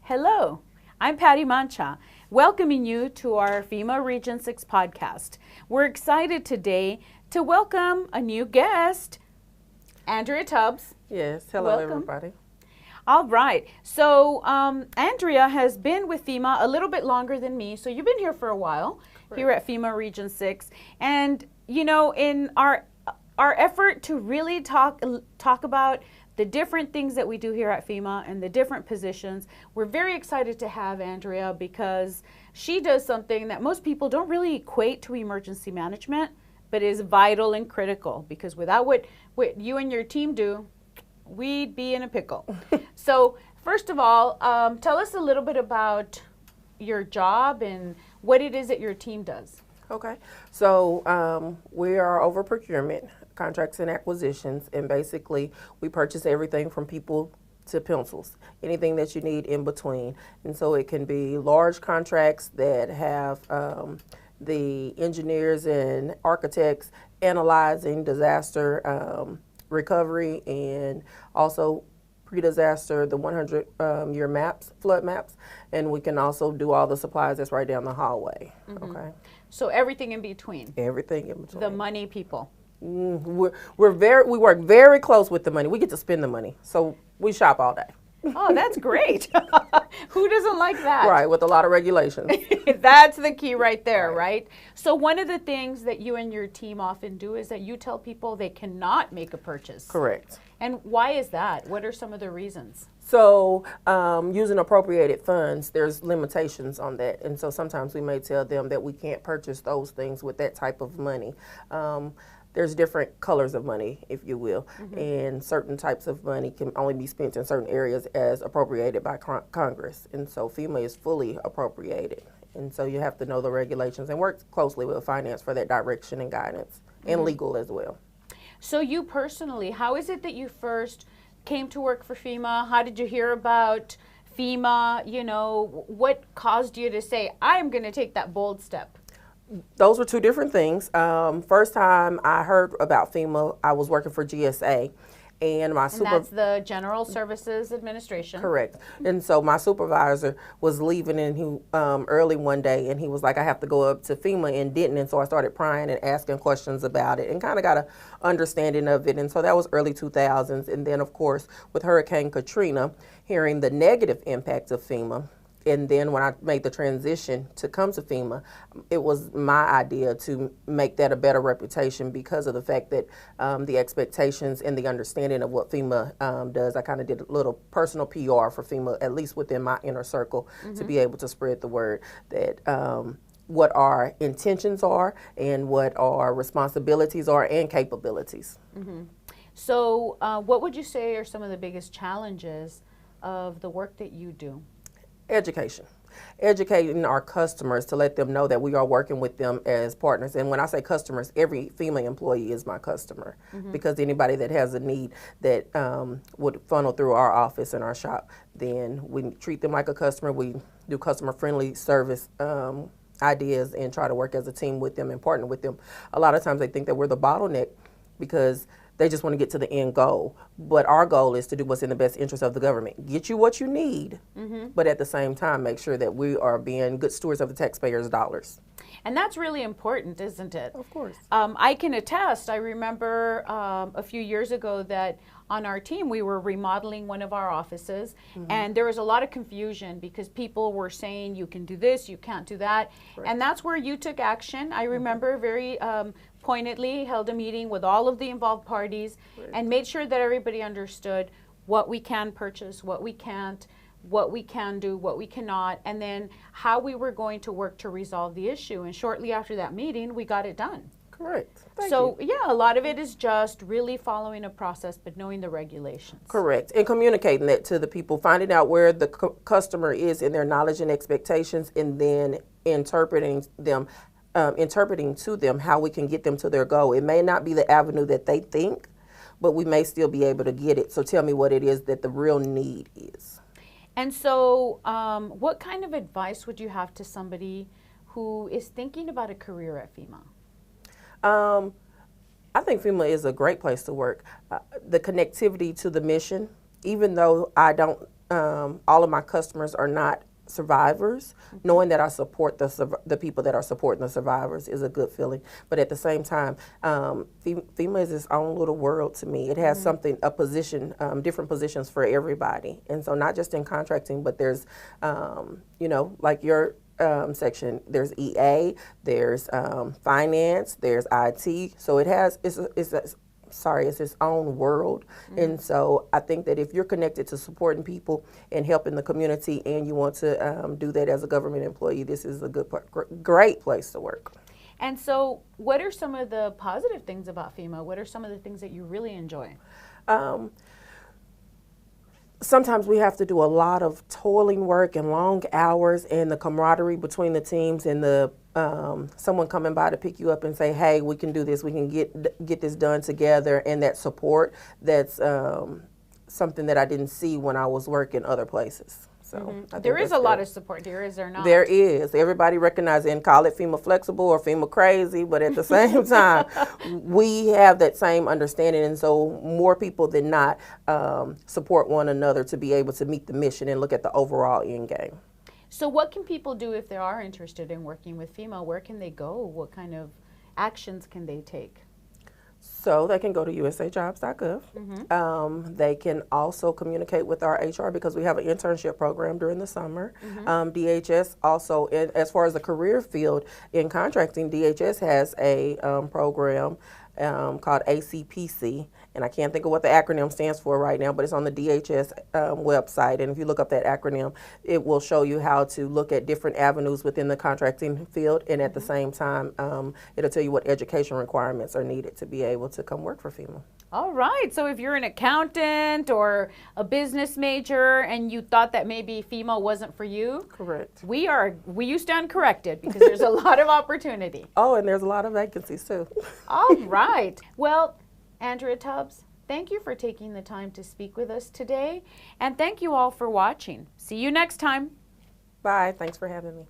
Hello, I'm Patty Mancha, welcoming you to our FEMA Region 6 podcast. We're excited today to welcome a new guest, Andrea Tubbs. Yes, hello Welcome. everybody. All right, so Andrea has been with FEMA a little bit longer than me, so you've been here for a while, here at FEMA Region 6. And, you know, in our effort to really talk about the different things that we do here at FEMA and the different positions, we're very excited to have Andrea because she does something that most people don't really equate to emergency management, but is vital and critical, because without what you and your team do, we'd be in a pickle. So first of all, tell us a little bit about your job and what it is that your team does. Okay, so we are over procurement, contracts and acquisitions, and basically we purchase everything from people to pencils, anything that you need in between. And so it can be large contracts that have the engineers and architects analyzing disaster recovery, and also pre-disaster, the 100-year maps, flood maps, and we can also do all the supplies that's right down the hallway. Okay, So everything in between, everything in between. the money people. We work very close with the money. We get to spend the money, so we shop all day. Oh, that's great. Who doesn't like that? Right, with a lot of regulations. That's the key right there, right? So one of the things that you and your team often do is that you tell people they cannot make a purchase. Correct. And why is that? What are some of the reasons? So using appropriated funds, there's limitations on that. And so sometimes we may tell them that we can't purchase those things with that type of money. There's different colors of money, if you will, and certain types of money can only be spent in certain areas as appropriated by Congress. And so FEMA is fully appropriated. And so you have to know the regulations and work closely with finance for that direction and guidance, and legal as well. So you personally, how is it that you first came to work for FEMA? How did you hear about FEMA? You know, what caused you to say, I'm going to take that bold step? Those were two different things. First time I heard about FEMA, I was working for GSA, and my That's the General Services Administration. Correct. And so my supervisor was leaving, and he early one day, and he was like, I have to go up to FEMA, and didn't. And so I started prying and asking questions about it and kind of got an understanding of it. And so that was early 2000s. And then, of course, with Hurricane Katrina, hearing the negative impact of FEMA. And then when I made the transition to come to FEMA, it was my idea to make that a better reputation because of the fact that the expectations and the understanding of what FEMA does. I kind of did a little personal PR for FEMA, at least within my inner circle, to be able to spread the word that what our intentions are and what our responsibilities are and capabilities. So what would you say are some of the biggest challenges of the work that you do? Education. Educating our customers to let them know that we are working with them as partners. And when I say customers, every female employee is my customer, because anybody that has a need that would funnel through our office and our shop, then we treat them like a customer. We do customer-friendly service ideas and try to work as a team with them and partner with them. A lot of times they think that we're the bottleneck because they just want to get to the end goal. But our goal is to do what's in the best interest of the government. Get you what you need, but at the same time, make sure that we are being good stewards of the taxpayers' dollars. And that's really important, isn't it? Of course. I can attest. I remember a few years ago that on our team we were remodeling one of our offices, and there was a lot of confusion because people were saying you can do this, you can't do that. Right. And that's where you took action. I remember very pointedly held a meeting with all of the involved parties and made sure that everybody understood what we can purchase, what we can't, what we can do, what we cannot, and then how we were going to work to resolve the issue. And shortly after that meeting, we got it done. Correct. Thank So you. yeah, a lot of it is just really following a process, but knowing the regulations. Correct. And communicating that to the people, finding out where the customer is in their knowledge and expectations, and then interpreting to them how we can get them to their goal. It may not be the avenue that they think, but we may still be able to get it. So tell me what it is that the real need is. And so what kind of advice would you have to somebody who is thinking about a career at FEMA? I think FEMA is a great place to work. The connectivity to the mission, even though I don't all of my customers are not survivors, knowing that I support the people that are supporting the survivors is a good feeling. But at the same time, FEMA is its own little world to me. It has a position, different positions for everybody. And so not just in contracting, but there's, like your section, there's EA, there's finance, there's IT. So it's its own world. And so I think that if you're connected to supporting people and helping the community and you want to do that as a government employee, this is a great place to work. And so what are some of the positive things about FEMA? What are some of the things that you really enjoy? Sometimes we have to do a lot of toiling work and long hours, and the camaraderie between the teams and the someone coming by to pick you up and say, hey, we can do this, we can get this done together, and that support, that's something that I didn't see when I was working other places. So there is a lot of support here, is there not? There is. Everybody recognizes and call it FEMA flexible or FEMA crazy, but at the same time, we have that same understanding, and so more people than not support one another to be able to meet the mission and look at the overall end game. So what can people do if they are interested in working with FEMA? Where can they go? What kind of actions can they take? So they can go to usajobs.gov. They can also communicate with our HR because we have an internship program during the summer. DHS also, as far as the career field in contracting, DHS has a program called ACPC, and I can't think of what the acronym stands for right now, but it's on the DHS website, and if you look up that acronym, it will show you how to look at different avenues within the contracting field, and at the same time, it'll tell you what education requirements are needed to be able to come work for FEMA. All right, so if you're an accountant or a business major and you thought that maybe FEMA wasn't for you, correct. You stand corrected because there's a lot of opportunity. Oh, and there's a lot of vacancies too. All right. Well, Andrea Tubbs, thank you for taking the time to speak with us today, and thank you all for watching. See you next time. Bye. Thanks for having me.